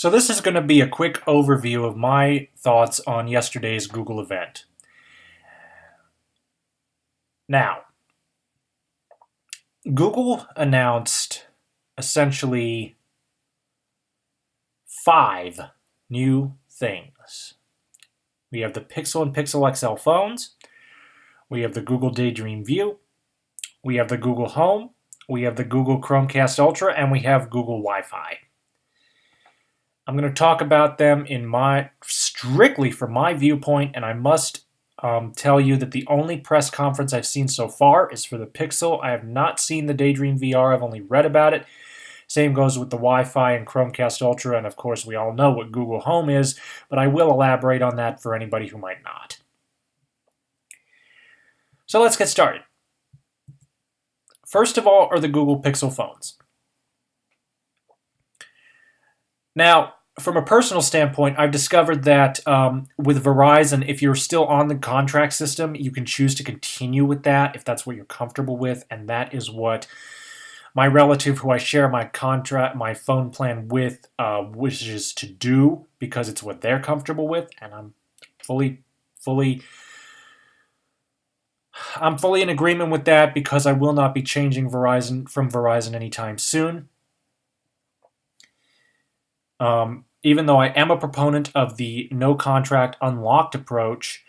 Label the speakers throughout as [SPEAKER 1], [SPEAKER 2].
[SPEAKER 1] So this is going to be a quick overview of my thoughts on yesterday's Google event. Now, Google announced essentially 5 new things. We have the Pixel and Pixel XL phones. We have the Google DayDream View. We have the Google Home. We have the Google Chromecast Ultra, and we have Google Wi-Fi. I'm going to talk about them strictly from my viewpoint, and I must tell you that the only press conference I've seen so far is for the Pixel. I have not seen the DayDream VR. I've only read about it. Same goes with the Wi-Fi and Chromecast Ultra, and of course we all know what Google Home is, but I will elaborate on that for anybody who might not. So let's get started. First of all are the Google Pixel phones. Now, from a personal standpoint, I've discovered that with Verizon, if you're still on the contract system, you can choose to continue with that if that's what you're comfortable with, and that is what my relative who I share my phone plan with wishes to do, because it's what they're comfortable with, and I'm fully in agreement with that, because I will not be changing from Verizon anytime soon. Even though I am a proponent of the no contract unlocked approach,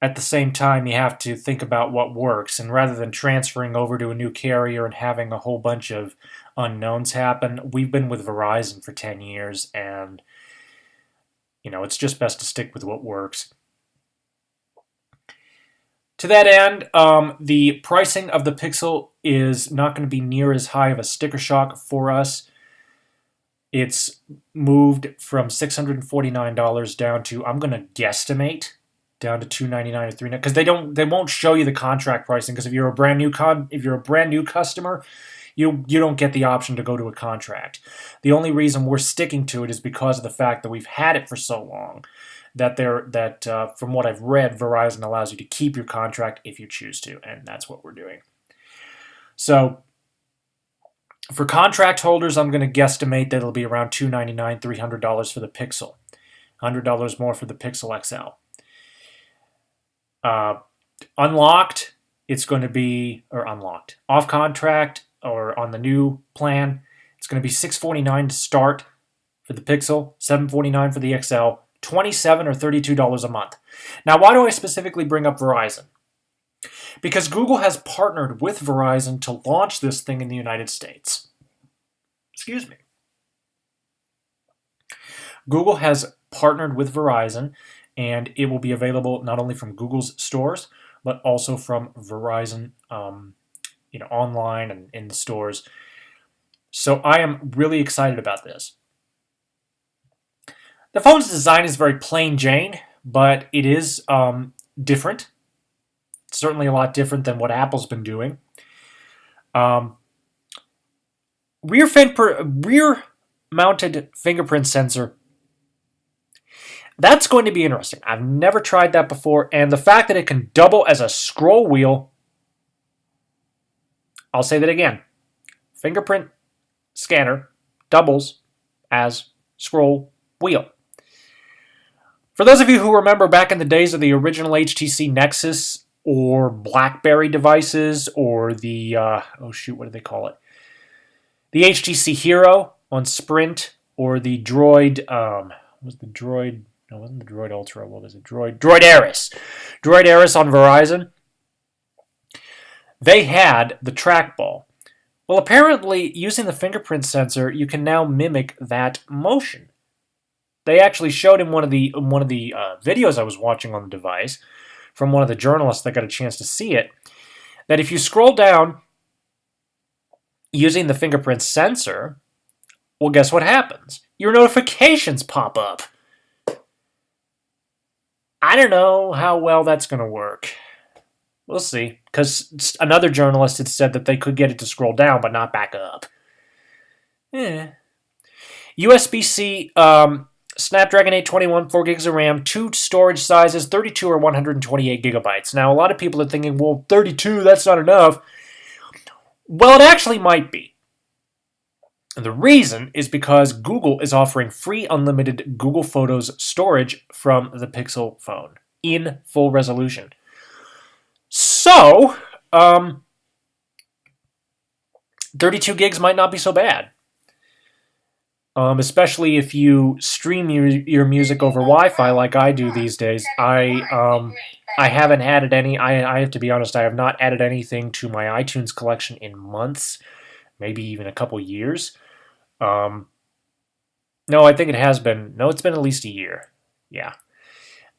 [SPEAKER 1] at the same time you have to think about what works, and rather than transferring over to a new carrier and having a whole bunch of unknowns happen, we've been with Verizon for 10 years, and it's just best to stick with what works. To that end, the pricing of the Pixel is not going to be near as high of a sticker shock for us. It's moved from $649 down to, I'm going to guesstimate, down to $299 or $399, because they won't show you the contract pricing, because if you're a brand new customer, you don't get the option to go to a contract. The only reason we're sticking to it is because of the fact that we've had it for so long. That from what I've read, Verizon allows you to keep your contract if you choose to, and that's what we're doing. So for contract holders, I'm going to guesstimate that it'll be around $299, $300 for the Pixel, $100 more for the Pixel XL. Unlocked, it's going to be, or unlocked, off contract or on the new plan, it's going to be $649 to start for the Pixel, $749 for the XL. $27 or $32 a month. Now, why do I specifically bring up Verizon? Because Google has partnered with Verizon to launch this thing in the United States. Excuse me. Google has partnered with Verizon, and it will be available not only from Google's stores, but also from Verizon, online and in the stores. So I am really excited about this. The phone's design is very plain Jane, but it is different. It's certainly a lot different than what Apple's been doing. Rear-mounted fingerprint sensor. That's going to be interesting. I've never tried that before, and the fact that it can double as a scroll wheel. I'll say that again. Fingerprint scanner doubles as scroll wheel. For those of you who remember back in the days of the original HTC Nexus or BlackBerry devices, or the, what do they call it? The HTC Hero on Sprint, or the Droid, it wasn't the Droid Ultra, what was it? Droid Aris. Droid Aris on Verizon. They had the trackball. Well, apparently, using the fingerprint sensor, you can now mimic that motion. They actually showed in one of the videos I was watching on the device from one of the journalists that got a chance to see it, that if you scroll down using the fingerprint sensor, well, guess what happens? Your notifications pop up. I don't know how well that's going to work. We'll see, because another journalist had said that they could get it to scroll down but not back up. USB-C Snapdragon 821, 4 gigs of RAM, 2 storage sizes, 32 or 128 gigabytes. Now, a lot of people are thinking, well, 32, that's not enough. Well, it actually might be. And the reason is because Google is offering free unlimited Google Photos storage from the Pixel phone in full resolution. So, 32 gigs might not be so bad. Especially if you stream your music over Wi-Fi like I do these days. I haven't added any. I have to be honest. I have not added anything to my iTunes collection in months, maybe even a couple years. No, I think it has been. No, it's been at least a year. Yeah.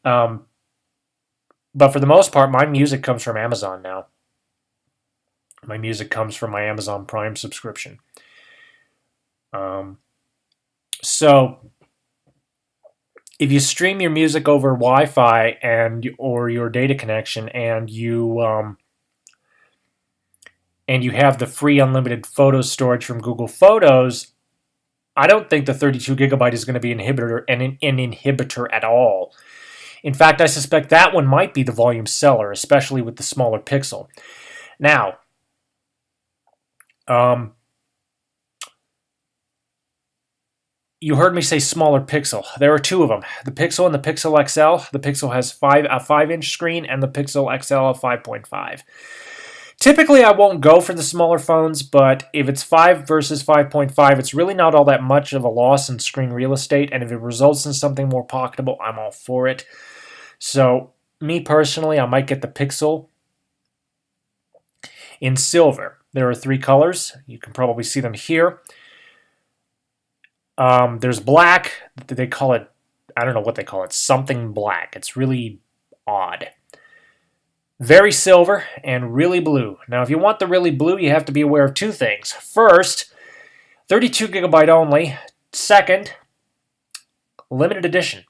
[SPEAKER 1] But for the most part, my music comes from Amazon now. My music comes from my Amazon Prime subscription. So if you stream your music over Wi-Fi or your data connection, and you have the free unlimited photo storage from Google Photos, I don't think the 32 gigabyte is going to be an inhibitor at all. In fact, I suspect that one might be the volume seller, especially with the smaller Pixel. Now, you heard me say smaller Pixel. There are two of them, the Pixel and the Pixel XL. The Pixel has a 5-inch screen, and the Pixel XL a 5.5. Typically, I won't go for the smaller phones, but if it's 5 versus 5.5, it's really not all that much of a loss in screen real estate, and if it results in something more pocketable, I'm all for it. So, me personally, I might get the Pixel in silver. There are 3 colors. You can probably see them here. There's black. They call it, I don't know what they call it, something black. It's really odd. Very silver and really blue. Now, if you want the really blue, you have to be aware of 2 things. First, 32 gigabyte only. Second, limited edition.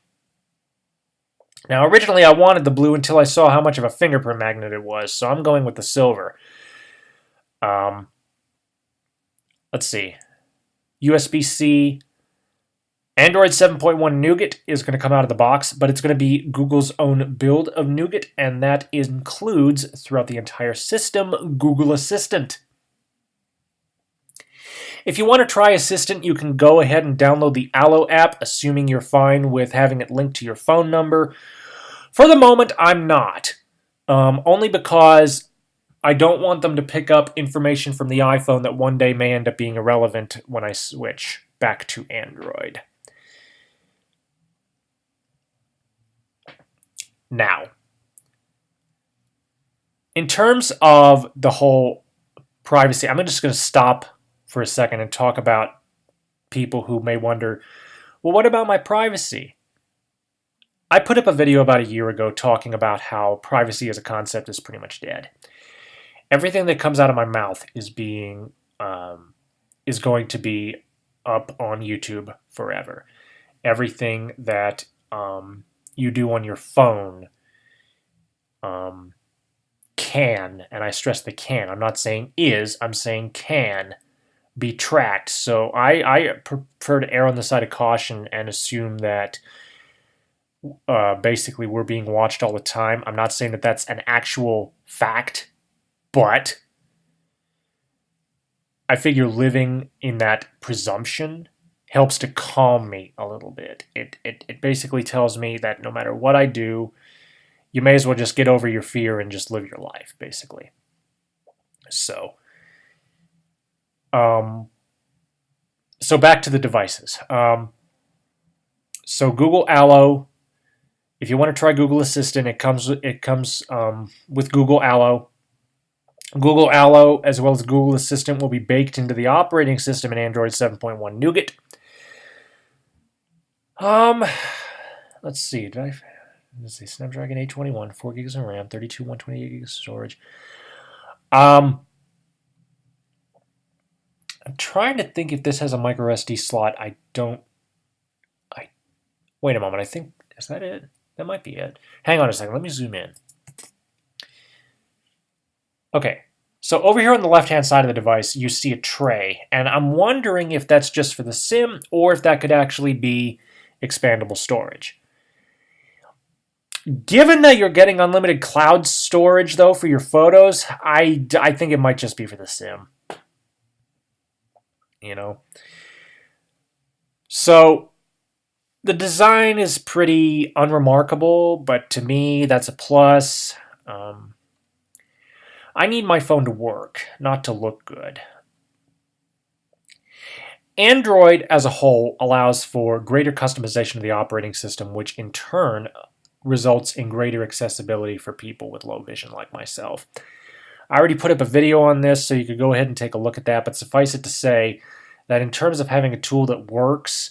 [SPEAKER 1] Now, originally I wanted the blue until I saw how much of a fingerprint magnet it was, so I'm going with the silver. Let's see. USB-C. Android 7.1 Nougat is going to come out of the box, but it's going to be Google's own build of Nougat, and that includes, throughout the entire system, Google Assistant. If you want to try Assistant, you can go ahead and download the Allo app, assuming you're fine with having it linked to your phone number. For the moment, I'm not. Only because I don't want them to pick up information from the iPhone that one day may end up being irrelevant when I switch back to Android. Now, in terms of the whole privacy, I'm just going to stop for a second and talk about people who may wonder, well, what about my privacy? I put up a video about a year ago talking about how privacy as a concept is pretty much dead. Everything that comes out of my mouth is going to be up on YouTube forever. Everything that you do on your phone can, and I stress the can, I'm not saying is, I'm saying can be tracked. So I prefer to err on the side of caution and assume that basically we're being watched all the time. I'm not saying that that's an actual fact, but I figure living in that presumption helps to calm me a little bit. It basically tells me that no matter what I do, you may as well just get over your fear and just live your life, basically. So back to the devices. So Google Allo, if you want to try Google Assistant, it comes with Google Allo. Google Allo, as well as Google Assistant, will be baked into the operating system in Android 7.1 Nougat. Let's see. Let's see. Snapdragon 821, 4 gigs of RAM, 32, 128 gigs of storage. I'm trying to think if this has a micro SD slot. Wait a moment. I think, is that it? That might be it. Hang on a second. Let me zoom in. Okay. So over here on the left-hand side of the device, you see a tray, and I'm wondering if that's just for the SIM or if that could actually be expandable storage. Given that you're getting unlimited cloud storage, though, for your photos, I think it might just be for the SIM. You know? So the design is pretty unremarkable, but to me, that's a plus. Um, I need my phone to work, not to look good. Android as a whole allows for greater customization of the operating system, which in turn results in greater accessibility for people with low vision like myself. I already put up a video on this, so you could go ahead and take a look at that, but suffice it to say that in terms of having a tool that works,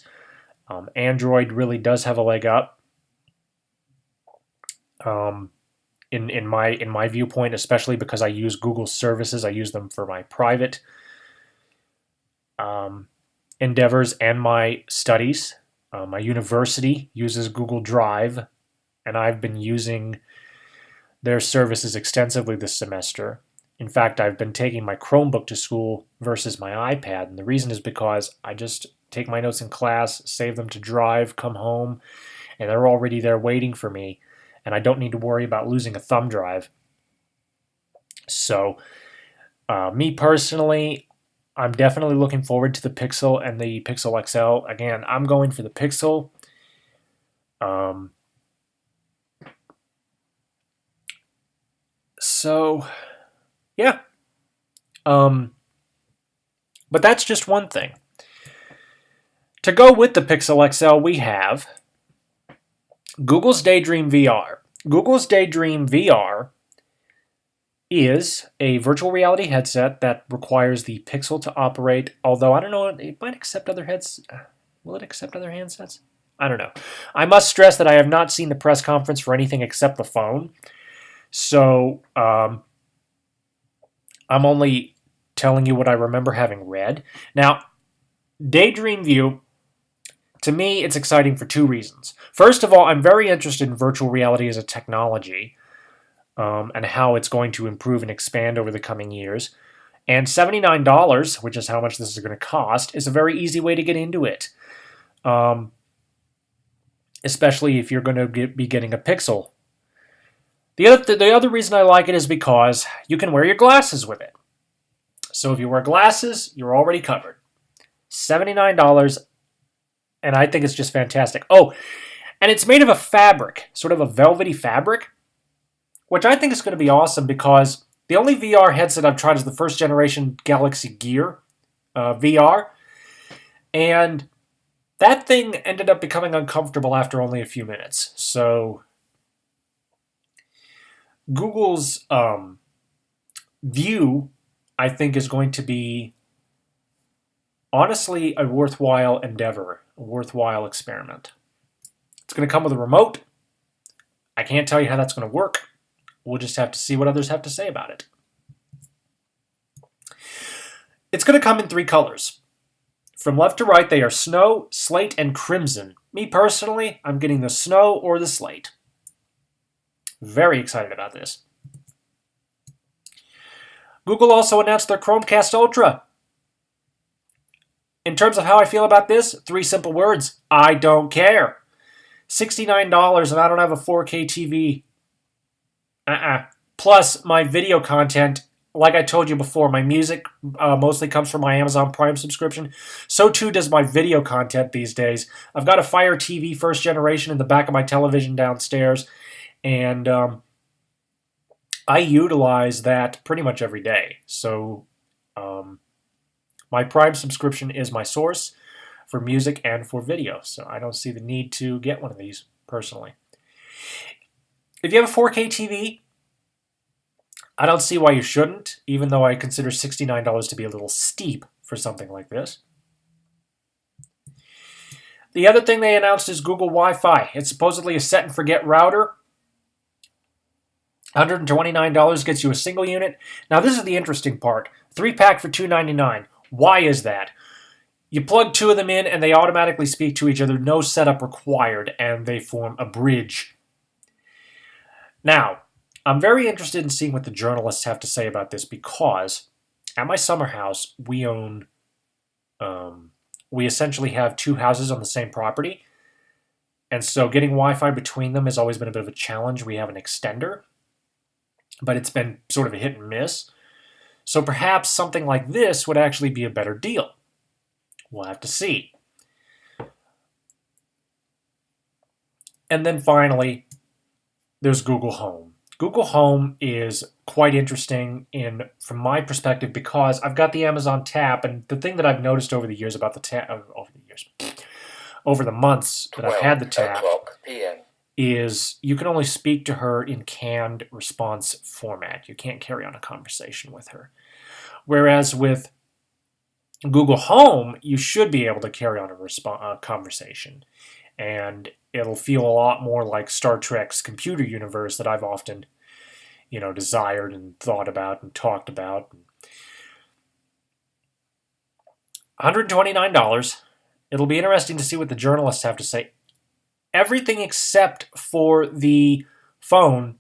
[SPEAKER 1] Android really does have a leg up. In my viewpoint, especially because I use Google services, I use them for my private endeavors and my studies. My university uses Google Drive, and I've been using their services extensively this semester. In fact, I've been taking my Chromebook to school versus my iPad, and the reason is because I just take my notes in class, save them to Drive, come home, and they're already there waiting for me, and I don't need to worry about losing a thumb drive. So, me personally, I'm definitely looking forward to the Pixel and the Pixel XL. Again, I'm going for the Pixel. So, yeah. But that's just one thing. To go with the Pixel XL, we have Google's DayDream VR. Google's DayDream VR is a virtual reality headset that requires the Pixel to operate, although I don't know, it might accept other headsets. Will it accept other handsets? I don't know. I must stress that I have not seen the press conference for anything except the phone. So, I'm only telling you what I remember having read. Now, DayDream View, to me, it's exciting for two reasons. First of all, I'm very interested in virtual reality as a technology. And how it's going to improve and expand over the coming years. And $79, which is how much this is going to cost, is a very easy way to get into it. Especially if you're going to be getting a Pixel. The other reason I like it is because you can wear your glasses with it. So if you wear glasses, you're already covered. $79, and I think it's just fantastic. Oh, and it's made of a fabric, sort of a velvety fabric, which I think is going to be awesome because the only VR headset I've tried is the first generation Galaxy Gear VR. And that thing ended up becoming uncomfortable after only a few minutes. So Google's View, I think, is going to be honestly a worthwhile endeavor, a worthwhile experiment. It's going to come with a remote. I can't tell you how that's going to work. We'll just have to see what others have to say about it. It's going to come in 3 colors. From left to right, they are snow, slate, and crimson. Me personally, I'm getting the snow or the slate. Very excited about this. Google also announced their Chromecast Ultra. In terms of how I feel about this, 3 simple words. I don't care. $69 and I don't have a 4K TV. Plus, my video content, like I told you before, my music mostly comes from my Amazon Prime subscription. So too does my video content these days. I've got a Fire TV first generation in the back of my television downstairs, and I utilize that pretty much every day. So my Prime subscription is my source for music and for video, so I don't see the need to get one of these personally. If you have a 4K TV, I don't see why you shouldn't, even though I consider $69 to be a little steep for something like this. The other thing they announced is Google Wi-Fi. It's supposedly a set and forget router. $129 gets you a single unit. Now this is the interesting part. 3-pack for $299. Why is that? You plug 2 of them in and they automatically speak to each other. No setup required, and they form a bridge. Now, I'm very interested in seeing what the journalists have to say about this because at my summer house, we essentially have 2 houses on the same property. And so getting Wi-Fi between them has always been a bit of a challenge. We have an extender, but it's been sort of a hit and miss. So perhaps something like this would actually be a better deal. We'll have to see. And then finally, there's Google Home. Google Home is quite interesting from my perspective because I've got the Amazon Tap, and the thing that I've noticed over the years about the Tap, over the months that I've had the Tap, is you can only speak to her in canned response format. You can't carry on a conversation with her. Whereas with Google Home, you should be able to carry on a conversation. And it'll feel a lot more like Star Trek's computer universe that I've often, desired and thought about and talked about. $129. It'll be interesting to see what the journalists have to say. Everything except for the phone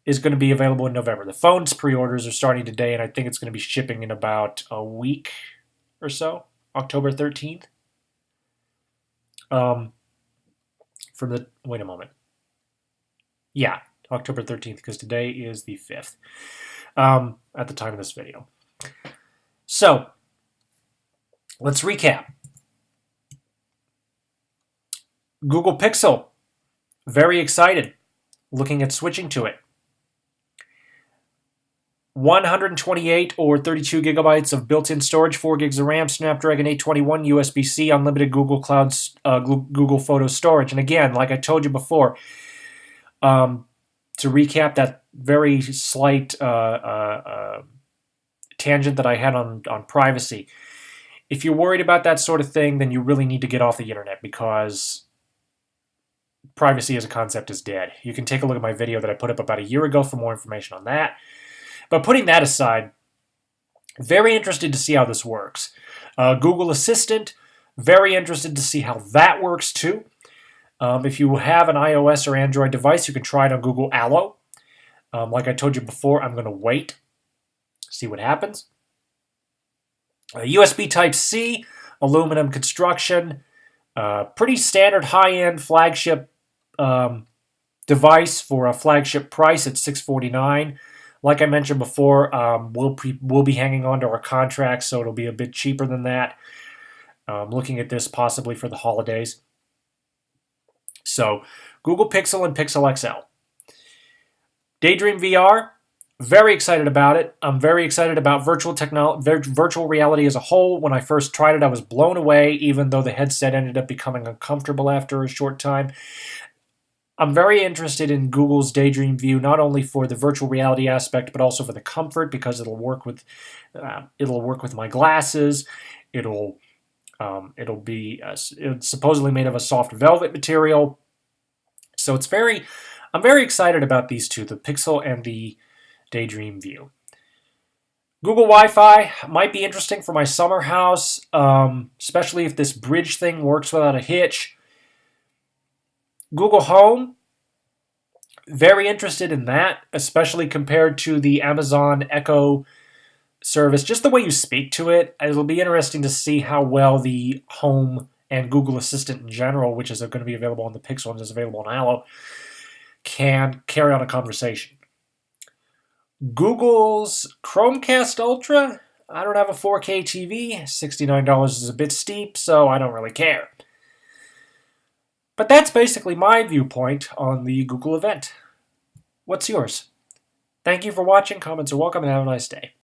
[SPEAKER 1] is going to be available in November. The phone's pre-orders are starting today, and I think it's going to be shipping in about a week or so, October 13th. Wait a moment. Yeah, October 13th, because today is the 5th at the time of this video. So, let's recap. Google Pixel, very excited, looking at switching to it. 128 or 32 gigabytes of built-in storage, 4 gigs of RAM, Snapdragon 821, USB-C, unlimited Google Cloud's Google Photo storage. And again, like I told you before, to recap that very slight tangent that I had on privacy, if you're worried about that sort of thing, then you really need to get off the internet because privacy as a concept is dead. You can take a look at my video that I put up about a year ago for more information on that. But putting that aside, very interested to see how this works. Google Assistant, very interested to see how that works too. If you have an iOS or Android device, you can try it on Google Allo. Like I told you before, I'm going to wait, see what happens. USB Type-C, aluminum construction, pretty standard high-end flagship device for a flagship price at $649. Like I mentioned before, we'll be hanging on to our contract, so it'll be a bit cheaper than that. Looking at this possibly for the holidays. So, Google Pixel and Pixel XL. DayDream VR, very excited about it. I'm very excited about virtual reality as a whole. When I first tried it, I was blown away, even though the headset ended up becoming uncomfortable after a short time. I'm very interested in Google's DayDream View, not only for the virtual reality aspect, but also for the comfort, because it'll work with my glasses. It'll be it's supposedly made of a soft velvet material. So I'm very excited about these two, the Pixel and the DayDream View. Google Wi-Fi might be interesting for my summer house, especially if this bridge thing works without a hitch. Google Home, very interested in that, especially compared to the Amazon Echo service. Just the way you speak to it, it'll be interesting to see how well the Home and Google Assistant in general, which is going to be available on the Pixel and is available on Allo, can carry on a conversation. Google's Chromecast Ultra, I don't have a 4K TV. $69 is a bit steep, so I don't really care. But that's basically my viewpoint on the Google event. What's yours? Thank you for watching. Comments are welcome, and have a nice day.